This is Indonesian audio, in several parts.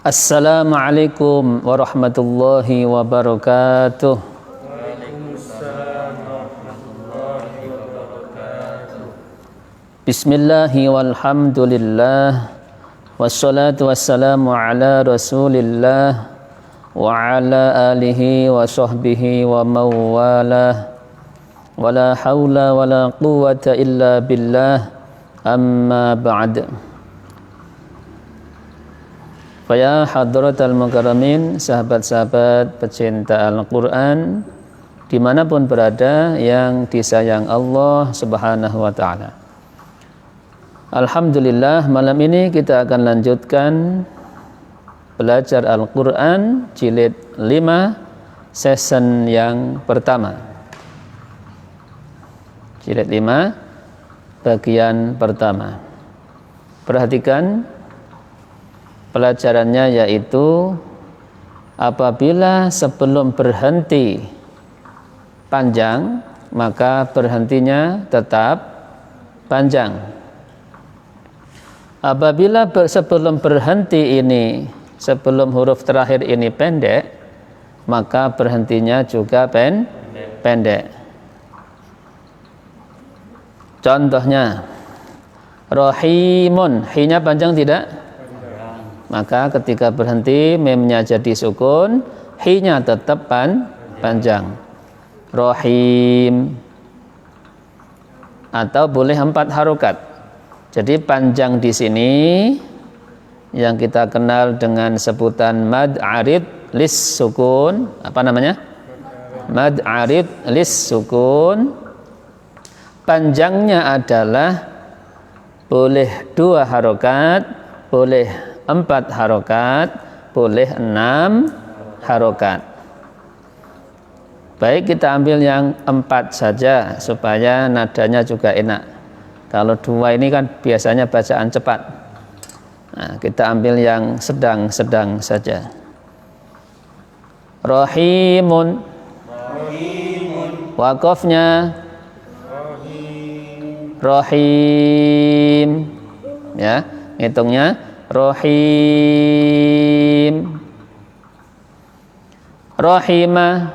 Assalamualaikum warahmatullahi wabarakatuh. Bismillahi walhamdulillah, wassalatu wassalamu ala rasulillah wa ala alihi wa sahbihi wa mawalah, wala hawla wala quwwata illa billah, amma ba'd. Faya hadratal mukarramin, sahabat-sahabat pecinta Al-Quran dimanapun berada yang disayang Allah subhanahu wa ta'ala. Alhamdulillah, malam ini kita akan lanjutkan belajar Al-Quran jilid 5 season yang pertama. Jilid 5 bagian pertama. Perhatikan pelajarannya, yaitu apabila sebelum berhenti panjang maka berhentinya tetap panjang. Apabila sebelum berhenti ini, sebelum huruf terakhir ini pendek, maka berhentinya juga pendek. Contohnya, Rahimun, hi-nya panjang tidak? Maka ketika berhenti, memnya jadi sukun, hi-nya tetap panjang. Rahim. Atau boleh 4 harokat. Jadi panjang di sini yang kita kenal dengan sebutan mad arid lis sukun. Apa namanya? Mad arid lis sukun. Panjangnya adalah boleh 2 harokat, boleh 4 harokat, boleh 6 harokat. Baik, kita ambil yang 4 saja supaya nadanya juga enak. Kalau 2 ini kan biasanya bacaan cepat. Nah, kita ambil yang sedang-sedang saja. Rahimun. Waqafnya Rahim. Ya, hitungnya Rahim. Rahimah.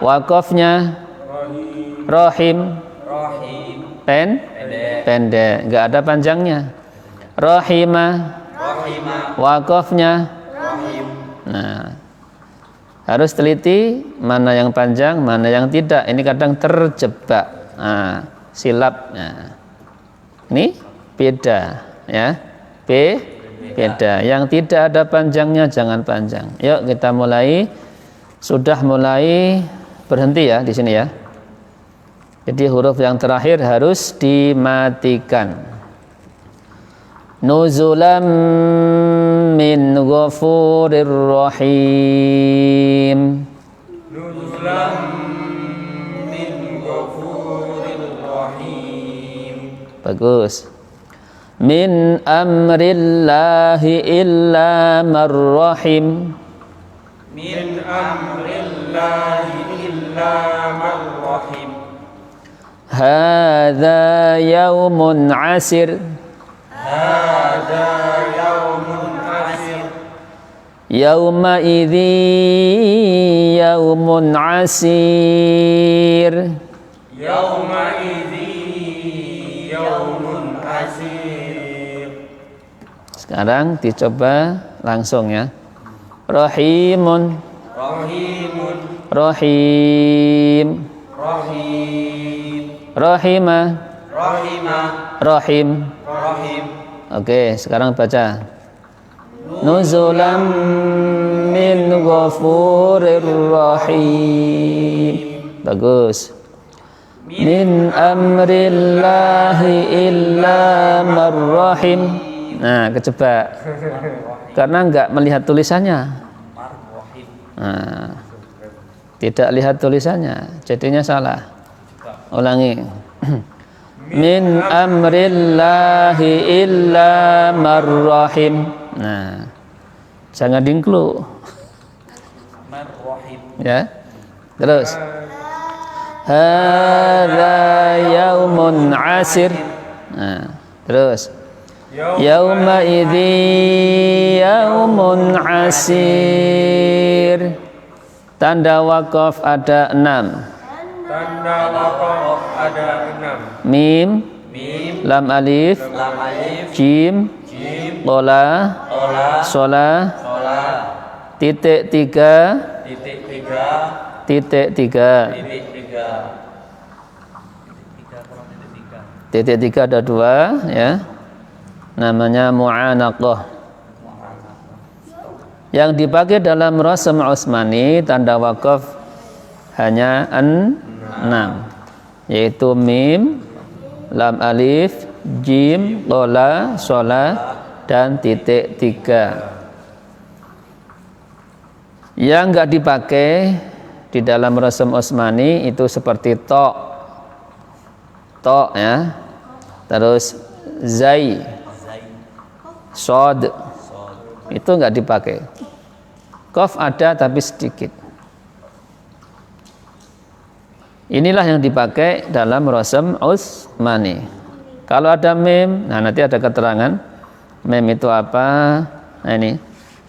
Waqafnya Rahim. Pendek, enggak ada panjangnya. Rahimah. Waqafnya Rahim. Nah, harus teliti mana yang panjang, mana yang tidak. Ini kadang terjebak. Nah, silap. Nah, ini beda, ya. Beda. Yang tidak ada panjangnya jangan panjang. Yuk kita mulai. Sudah mulai berhenti ya di sini ya. Jadi huruf yang terakhir harus dimatikan. Nuzulam min ghafurir rahim. Nuzulam min ghafurir rahim. Bagus. Min amrillahi illa marrahim. Min amrillahi illa marrahim. Hadza yaumun asir. Hadza yaumun asir. Yauma idzi yaumun asir. Yauma idzi yaumun asir. Sekarang dicoba langsung ya. Rahimun. Rahimun. Rahim. Rahim. Rahimah. Rahimah. Rahim. Rahim. Oke, sekarang baca. Nuzulam min ghafurir rahim. Bagus. Min amrillahi illa marrahim. Nah, kejebak. Karena enggak melihat tulisannya. Nah, tidak lihat tulisannya, jadinya salah. Ulangi. Min amrillahi illa marrahim. Nah, jangan dingklu. Ya. Terus. Hadza yaumun asir. Nah, terus. Yauma idzi yaumun asir. Tanda wakaf ada 6. Tanda wakaf ada 6. Mim, lam alif, jim, lola, sola, titik 3, titik 3. Titik 3 ada 2 ya. Namanya mu'anaqah. Yang dipakai dalam Rasm Utsmani tanda wakaf hanya 6, yaitu mim, lam alif, jim, lola, sola, dan titik 3. Yang enggak dipakai di dalam Rasm Utsmani itu seperti to ya, terus zai, sod, itu enggak dipakai. Qaf ada tapi sedikit. Inilah yang dipakai dalam Rasm Utsmani. Kalau ada mim, nah nanti ada keterangan mim itu apa. Nah ini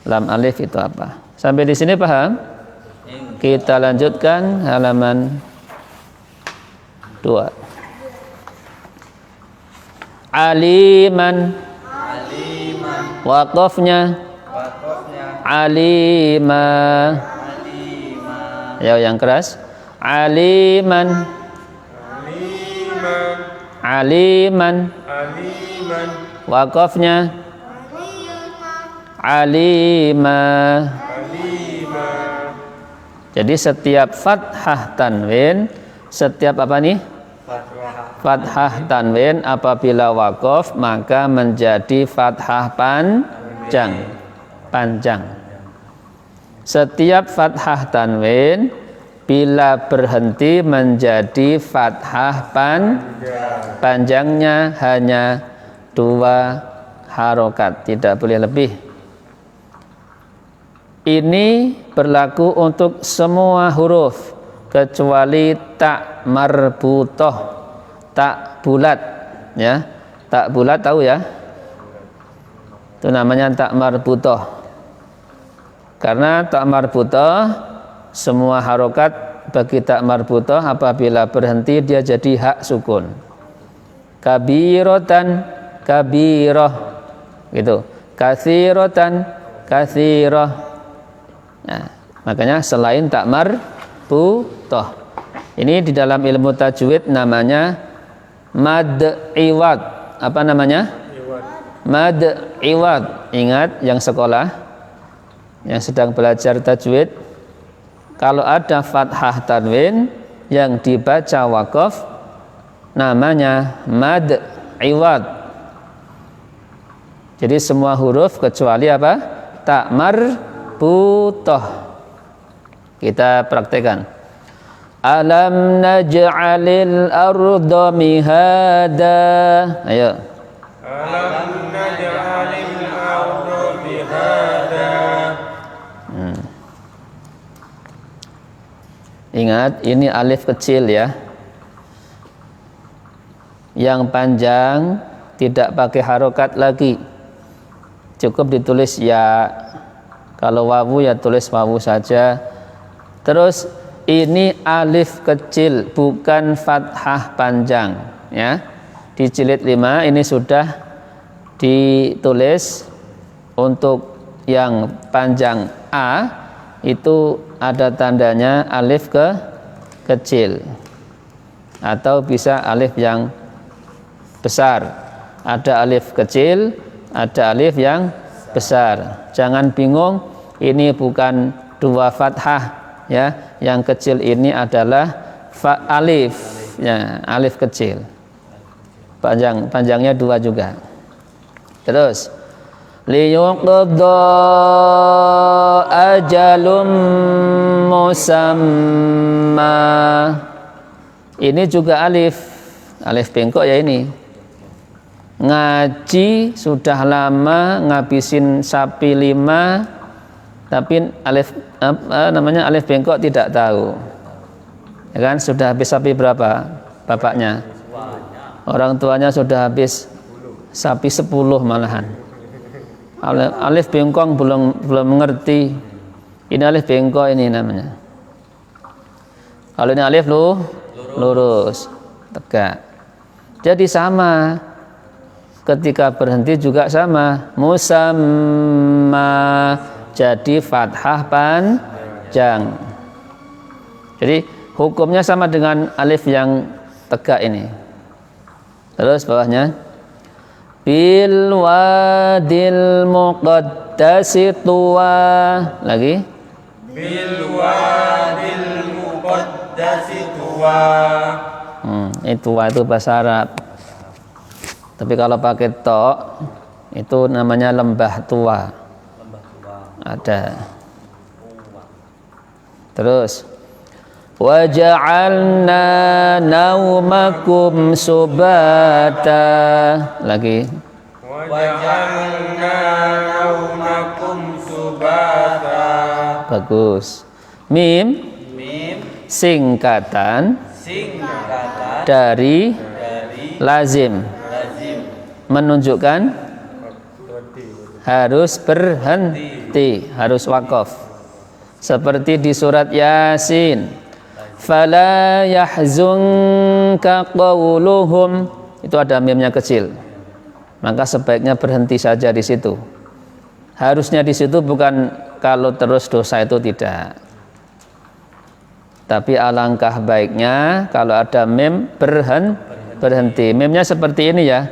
lam alif itu apa. Sampai di sini paham? Kita lanjutkan halaman 2. Aliman. Waqafnya alima. Ya, yang keras. Aliman. Aliman. Waqafnya alima. Jadi setiap fathah tanwin, setiap apa nih? Fathah tanwin apabila waqaf maka menjadi fathah panjang. Setiap fathah tanwin bila berhenti menjadi fathah panjangnya hanya 2 harokat, tidak boleh lebih. Ini berlaku untuk semua huruf kecuali tak marbutoh, tak bulat ya. Tak bulat tahu ya? Itu namanya tak marbutoh. Karena tak marbutoh semua harokat bagi tak marbutoh apabila berhenti dia jadi hak sukun. Kabirotan, kabiroh gitu. Katsirotan, katsiroh. Nah, makanya selain tak marbutoh, ini di dalam ilmu tajwid namanya mad iwad. Apa namanya? Mad iwad. Ingat yang sekolah, yang sedang belajar tajwid, kalau ada fathah tanwin yang dibaca waqaf namanya mad iwad. Jadi semua huruf kecuali apa? Tak marbutoh. Kita praktekkan. Alam naj'alil arda mihada. Ayo. Alam naj'alil arda mihada. Ingat, ini alif kecil ya. Yang panjang tidak pakai harokat lagi. Cukup ditulis ya. Kalau wawu ya tulis wawu saja. Terus ini alif kecil bukan fathah panjang ya. Di jilid 5 ini sudah ditulis untuk yang panjang A itu ada tandanya alif kecil atau bisa alif yang besar. Ada alif kecil, ada alif yang besar. Jangan bingung, ini bukan 2 fathah ya. Yang kecil ini adalah alif ya, alif kecil. Panjangnya 2 juga. Terus liyuqda ajalum musamma. Ini juga alif bengkok ya ini. Ngaji sudah lama ngabisin sapi 5 tapi alif alif bengkok tidak tahu. Ya kan, sudah habis sapi berapa bapaknya? Orang tuanya sudah habis sapi 10 malahan. Alif bengkong belum mengerti. Ini alif bengkok ini namanya. Kalau ini alif lurus, tegak. Jadi sama. Ketika berhenti juga sama. Musamma, jadi fathah panjang. Jadi hukumnya sama dengan alif yang tegak ini. Terus bawahnya bil wadil muqaddasi tuwa. Lagi bil wadil muqaddasi tuwa. Itu bahasa Arab. Tapi kalau pakai to itu namanya lembah tua. Ada. Terus waja'alna naumakum subata. Lagi waja'alna naumakum subata. Bagus. Mim singkatan dari lazim, menunjukkan harus berhenti, harus wakaf. Seperti di surat Yasin, fala yahzunka qawluhum, itu ada mimnya kecil, maka sebaiknya berhenti saja di situ. Harusnya di situ, bukan kalau terus dosa itu tidak. Tapi alangkah baiknya kalau ada mim berhenti. Mimnya seperti ini ya,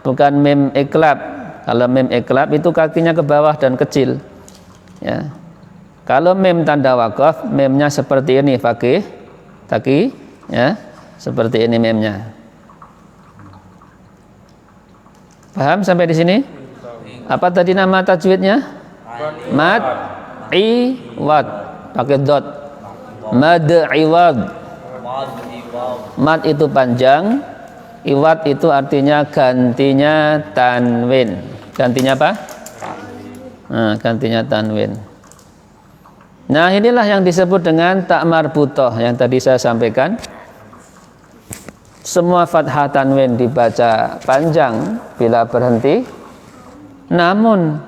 bukan mim iklab. Kalau mim iklab itu kakinya ke bawah dan kecil. Ya. Kalau mim tanda wakaf, mimnya seperti ini, fakih, taki, ya, seperti ini mimnya. Paham sampai di sini? Apa tadi nama tajwidnya? Mad, iwad, pakai dot. Mad iwad. Mad itu panjang, iwad itu artinya gantinya tanwin. Gantinya apa? Nah, gantinya tanwin. Nah, inilah yang disebut dengan tak marbutoh yang tadi saya sampaikan. Semua fathah tanwin dibaca panjang bila berhenti. Namun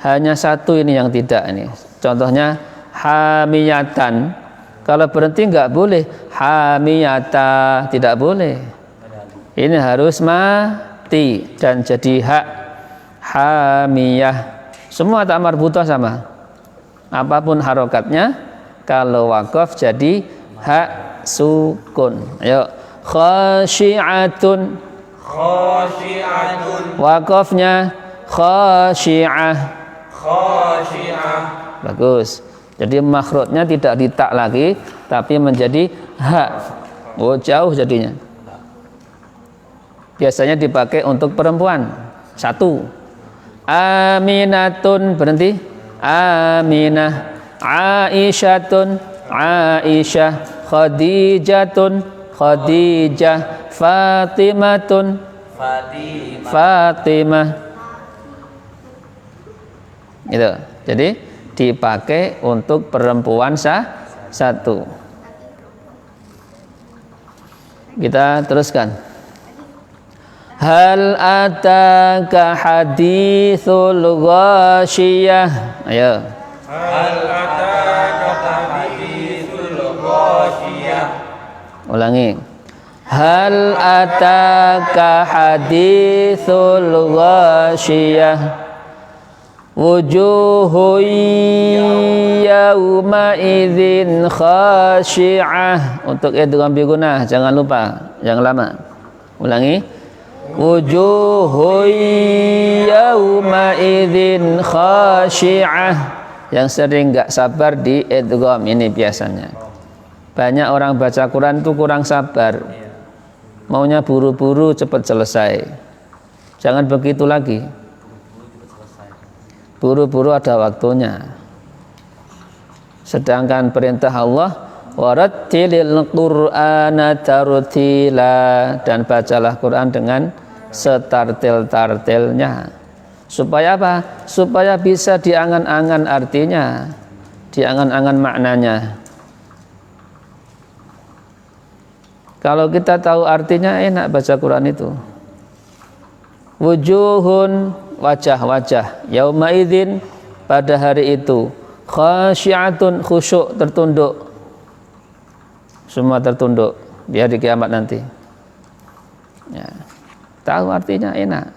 hanya satu ini yang tidak ini. Contohnya hamiyatan. Kalau berhenti enggak boleh. Hamiyata tidak boleh. Ini harus mati dan jadi hak. Hamiyah. Semua tak marbutoh sama. Apapun harokatnya, kalau wakaf jadi hak sukun. Ayo, khasyi'atun. Khasyi'atun. Wakafnya khasyi'ah. Khasyi'ah. Bagus. Jadi makhrajnya tidak ditak lagi, tapi menjadi hak. Oh, jauh jadinya. Biasanya dipakai untuk perempuan. Satu. Aminatun, berhenti. Aminah. Aisyatun, Aisyah. Khadijatun, Khadijah. Fatimatun, Fatimah. Itu. Jadi dipakai untuk perempuan satu. Kita teruskan. Hal ataka hadithul ghasyiyah. Ayo. Hal ataka hadithul ghasyiyah. Ulangi. Hal ataka hadithul ghasyiyah. Wujuhu yawma idzin khasyi'ah. Untuk idgham bi gunnah jangan lupa, yang lama. Ulangi. Wujuhu yawma idzin khasyi'ah. Yang sering enggak sabar di idgham ini biasanya. Banyak orang baca Quran itu kurang sabar. Maunya buru-buru cepat selesai. Jangan begitu lagi. Buru-buru ada waktunya. Sedangkan perintah Allah, warattilil Qur'ana tartila, dan bacalah Quran dengan setartil-tartilnya. Supaya apa? Supaya bisa diangan-angan artinya, diangan-angan maknanya. Kalau kita tahu artinya, enak baca Quran itu. wujuhun, wajah-wajah, yauma idzin, pada hari itu, khasyi'atun, khusyuk, tertunduk, semua tertunduk di hari kiamat nanti. Ya. Tahu artinya enak.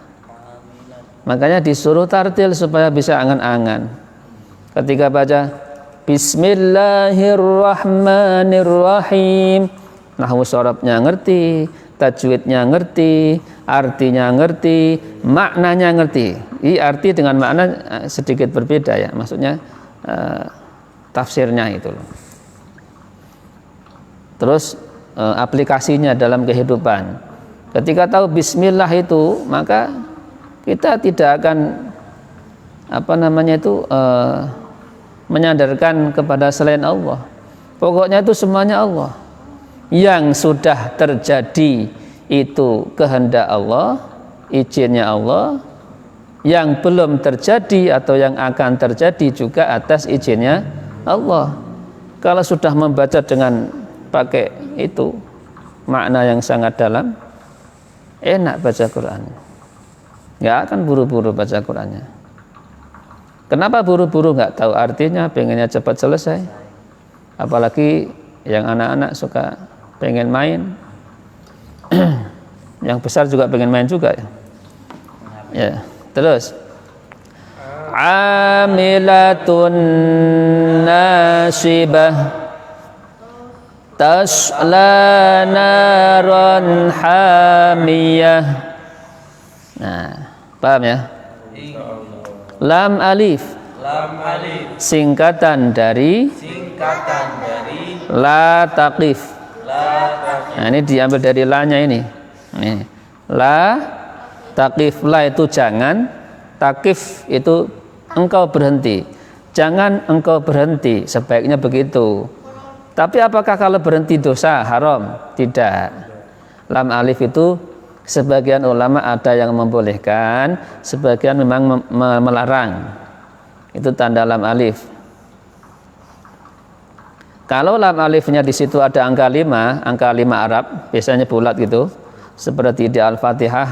Makanya disuruh tartil supaya bisa angan-angan. Ketika baca Bismillahirrahmanirrahim, nahwu sharabnya ngerti, tajwidnya ngerti, artinya ngerti, maknanya ngerti. Ini arti dengan makna sedikit berbeda ya. Maksudnya tafsirnya itu loh. Terus aplikasinya dalam kehidupan. Ketika tahu bismillah itu, maka kita tidak akan menyandarkan kepada selain Allah. Pokoknya itu semuanya Allah. Yang sudah terjadi itu kehendak Allah, izinnya Allah. Yang belum terjadi atau yang akan terjadi juga atas izinnya Allah. Kalau sudah membaca dengan pakai itu makna yang sangat dalam, enak baca Quran. Nggak akan buru-buru baca Qurannya. Kenapa buru-buru? Nggak tahu artinya, pengennya cepat selesai. Apalagi yang anak-anak suka pengen main. Yang besar juga pengen main juga ya. Ya, terus amilatun nasibah tasla naran hamiyah. Nah, paham ya? Lam alif. Lam alif. Singkatan dari la taqif. Nah, ini diambil dari la-nya ini. Nih. La taqif, la itu jangan, taqif itu engkau berhenti. Jangan engkau berhenti, sebaiknya begitu. Tapi apakah kalau berhenti dosa haram? Tidak. Lam alif itu sebagian ulama ada yang membolehkan, sebagian memang melarang. Itu tanda lam alif. Kalau lam alifnya di situ ada angka 5 Arab, biasanya bulat gitu, seperti di Al-Fatihah,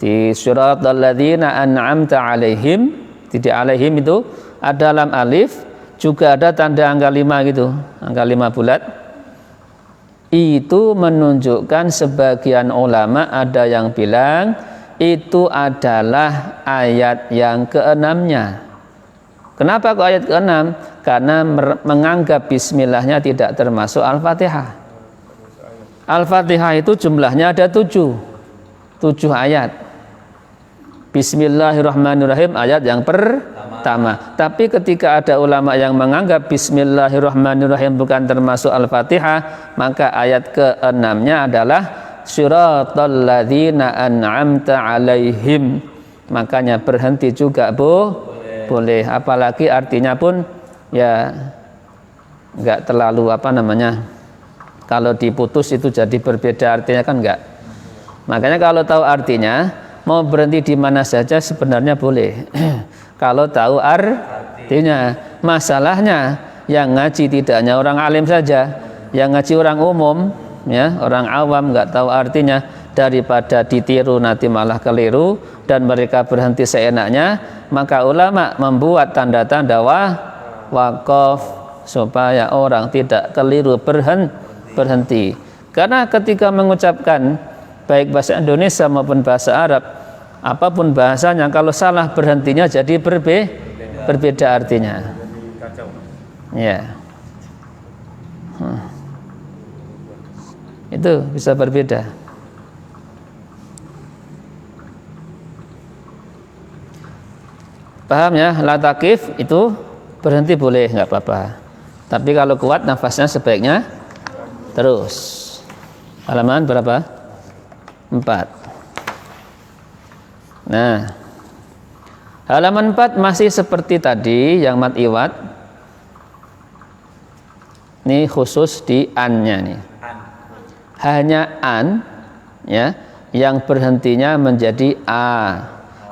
di surat Alladzina an'amta alaihim, di alaihim itu ada lam alif, juga ada tanda angka 5 gitu, angka 5 bulat. Itu menunjukkan sebagian ulama ada yang bilang itu adalah ayat yang ke-6-nya. Kenapa kok ayat ke-6? Karena menganggap bismillahnya tidak termasuk Al-Fatihah. Al-Fatihah itu jumlahnya ada 7 ayat. Bismillahirrahmanirrahim ayat yang pertama. Tapi ketika ada ulama yang menganggap Bismillahirrahmanirrahim bukan termasuk Al-Fatihah, maka ayat ke-6-nya adalah Siratal ladzina an'amta alaihim. Makanya berhenti juga boleh. Apalagi artinya pun ya enggak terlalu kalau diputus itu jadi berbeda artinya kan enggak. Makanya kalau tahu artinya mau berhenti di mana saja sebenarnya boleh. Kalau tahu artinya. Masalahnya yang ngaji tidak hanya orang alim saja, yang ngaji orang umum ya, orang awam nggak tahu artinya, daripada ditiru nanti malah keliru dan mereka berhenti seenaknya, maka ulama membuat tanda-tanda waqaf supaya orang tidak keliru berhenti. Karena ketika mengucapkan baik bahasa Indonesia maupun bahasa Arab, apapun bahasanya, kalau salah berhentinya jadi berbeda artinya. Ya. Itu bisa berbeda. Paham ya? La taqif itu berhenti boleh, nggak apa-apa. Tapi kalau kuat nafasnya sebaiknya terus. Halaman berapa? 4. Nah, halaman 4 masih seperti tadi yang mat iwat. Ini khusus di an-nya nih. Hanya an ya yang berhentinya menjadi a.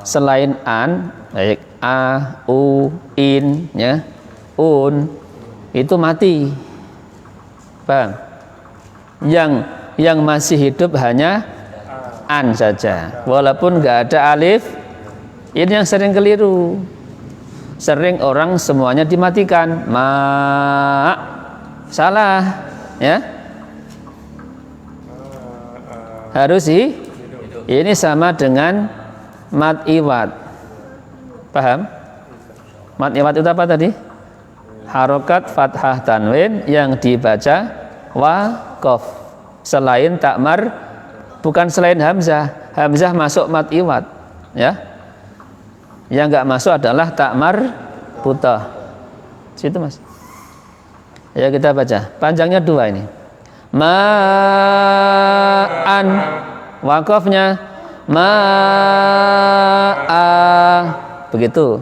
Selain an, baik a, u, in ya, un itu mati. Paham? Yang masih hidup hanya an saja, walaupun nggak ada alif. Ini yang sering keliru. Sering orang semuanya dimatikan. Salah, ya. Harus ini sama dengan mad iwad. Paham? Mad iwad itu apa tadi? Harokat fathah tanwin yang dibaca waqaf. Selain takmar, bukan selain hamzah. Hamzah masuk mad iwad, ya. Yang enggak masuk adalah takmar butah. Situ, Mas. Ya, kita baca. Panjangnya 2 ini. Ma'an, waqafnya ma'a, begitu.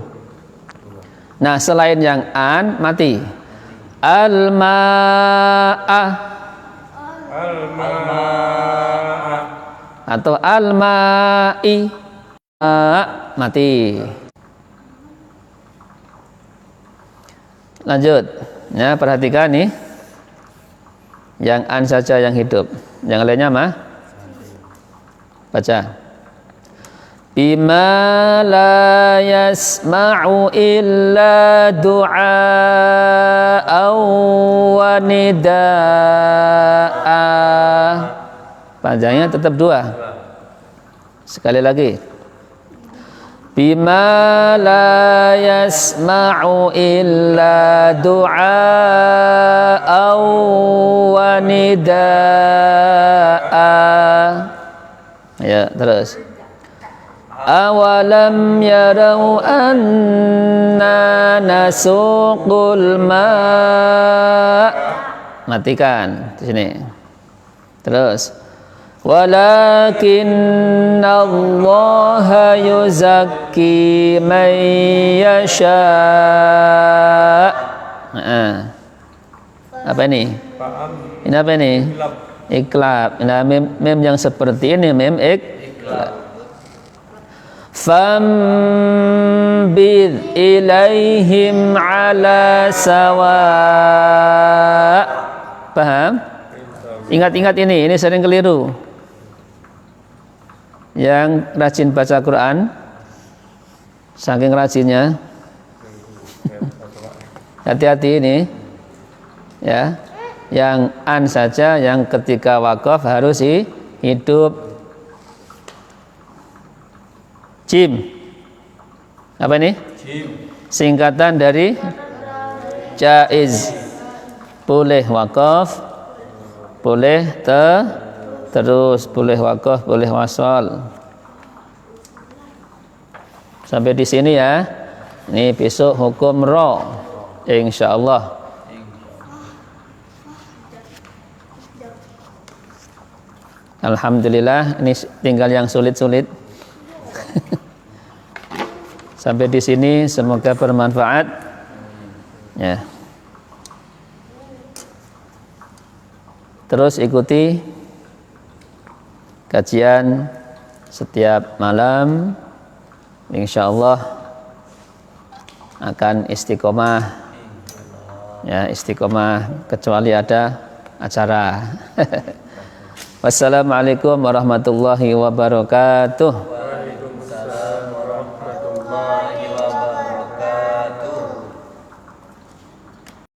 Nah, selain yang an mati. Al-ma'a atau al-ma'i, mati. Lanjut, ya, perhatikan nih. Yang an saja yang hidup, yang lainnya mah baca. Bima la yasma'u illa du'a wa nida'a. Panjangnya tetap 2. Sekali lagi. Bima la yasma'u illa du'a wa nida'a. Ya, terus. Awalam yarau anna nasuqul ma'. Matikan di sini. Terus. Walakinna Allah yuzakki man yasha. Apa ini? Ini apa ini? Iklab. Nah, mem yang seperti ini mem iklab. Fambid ilaihim ala sawa. Paham? Ingat-ingat ini sering keliru. Yang rajin baca Quran, saking rajinnya, hati-hati ini, ya. Yang an saja, yang ketika waqaf harus hidup. Jim, apa ini? Jim. Singkatan dari jaiz. Boleh waqaf, boleh terus, boleh waqaf, boleh wasal. Sampai di sini ya. Ini besok hukum ra, insyaallah. Alhamdulillah, ini tinggal yang sulit-sulit. Sampai di sini semoga bermanfaat. Ya. Terus ikuti kajian setiap malam. Insyaallah akan istiqomah. Ya, istiqomah kecuali ada acara. Wassalamualaikum warahmatullahi wabarakatuh.